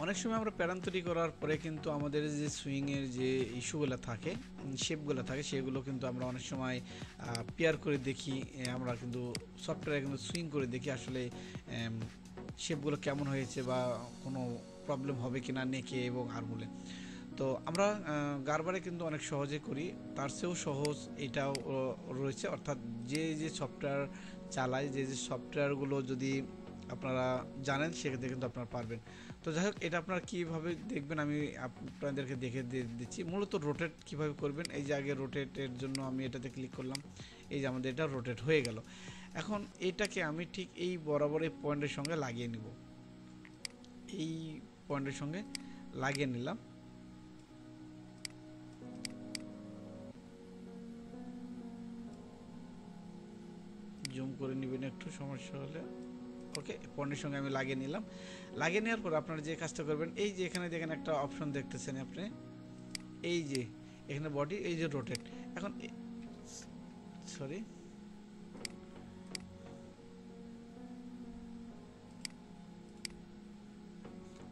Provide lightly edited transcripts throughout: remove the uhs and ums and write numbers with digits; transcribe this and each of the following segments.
অনেক সময় আমরা প্যাটার্ন তৈরি করার পরে কিন্তু আমাদের যে সুইংয়ের যে ইস্যুগুলো থাকে, শেপগুলো থাকে, সেগুলো কিন্তু আমরা অনেক সময় পেয়ার করে দেখি। আমরা কিন্তু সফটওয়্যারে কিন্তু সুইং করে দেখি আসলে শেপগুলো কেমন হয়েছে বা কোনো প্রবলেম হবে কি না নেকে এবং আর্মুলে। তো আমরা গারবারে কিন্তু অনেক সহজে করি, তার চেয়েও সহজ এটাও রয়েছে। অর্থাৎ যে যে সফটওয়্যার চালায়, যে যে সফটওয়্যারগুলো যদি আপনারা জানেন সেক্ষেত্রে কিন্তু আপনারা পারবেন। তো যাই হোক, এটা আপনারা কীভাবে দেখবেন আমি আপনাদেরকে দেখে দিচ্ছি। মূলত রোটেট কীভাবে করবেন, এই যে আগে রোটেটের জন্য আমি এটাতে ক্লিক করলাম, এই যে আমাদের এটা রোটেট হয়ে গেল। এখন এটাকে আমি ঠিক এই বরাবর এই পয়েন্টের সঙ্গে লাগিয়ে নিব, এই পয়েন্টের সঙ্গে লাগিয়ে নিলাম। জুম করে নেবেন একটু, সমস্যা হলে। ওকে, পয়েন্টের সঙ্গে আমি লাগিয়ে নিলাম। লাগিয়ে নেওয়ার পর আপনারা যে কাজটা করবেন, এই যে এখানে দেখেন একটা অপশন দেখতেছেন আপনি, এই যে এখানে বডি, এই যে রোটেট। এখন সরি,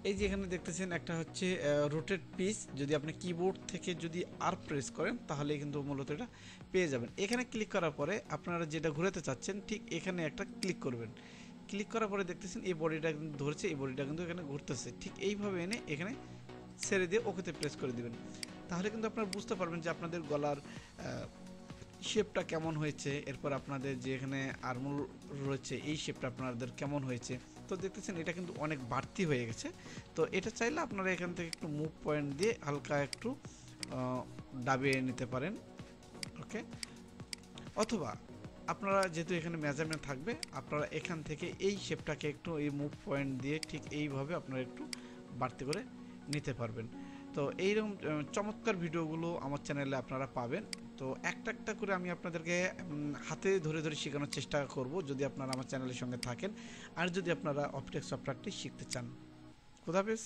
এই যে এখানে দেখতেছেন একটা হচ্ছে রোটেট পিস। যদি আপনি কিবোর্ড থেকে যদি আর প্রেস করেন তাহলে কিন্তু মূলত এটা পেয়ে যাবেন। এখানে ক্লিক করার পরে আপনারা যেটা ঘোরাতে চাচ্ছেন ঠিক এখানে একটা ক্লিক করবেন। ক্লিক করার পরে দেখতেছেন এই বডিটা কিন্তু ধরছে, এই বডিটা কিন্তু এখানে ঘুরতেছে। ঠিক এইভাবে এনে এখানে ছেড়ে দিয়ে ওকেতে প্রেস করে দিবেন। তাহলে কিন্তু আপনারা বুঝতে পারবেন যে আপনাদের গলার শেপটা কেমন হয়েছে। এরপর আপনাদের যে এখানে আর্মুল রয়েছে এই শেপটা আপনাদের কেমন হয়েছে। তো দেখতেছেন এটা কিন্তু অনেক বাড়তি হয়ে গেছে। তো এটা চাইলে আপনারা এখান থেকে একটু মুভ পয়েন্ট দিয়ে হালকা একটু দাবিয়ে নিতে পারেন। ওকে, অথবা আপনারা যেহেতু এখানে মেজারমেন্ট থাকবে, আপনারা এখান থেকে এই শেপটাকে একটু এই মুভ পয়েন্ট দিয়ে ঠিক এইভাবে আপনারা একটু বাড়তি করে নিতে পারবেন। তো এইরকম চমৎকার ভিডিওগুলো আমার চ্যানেলে আপনারা পাবেন। তো একটা একটা করে আমি আপনাদেরকে হাতে ধরে ধরে শেখানোর চেষ্টা করব যদি আপনারা আমার চ্যানেলের সঙ্গে থাকেন, আর যদি আপনারা অপটেক্স সফটওয়্যারটি শিখতে চান। খোদাহাফেজ।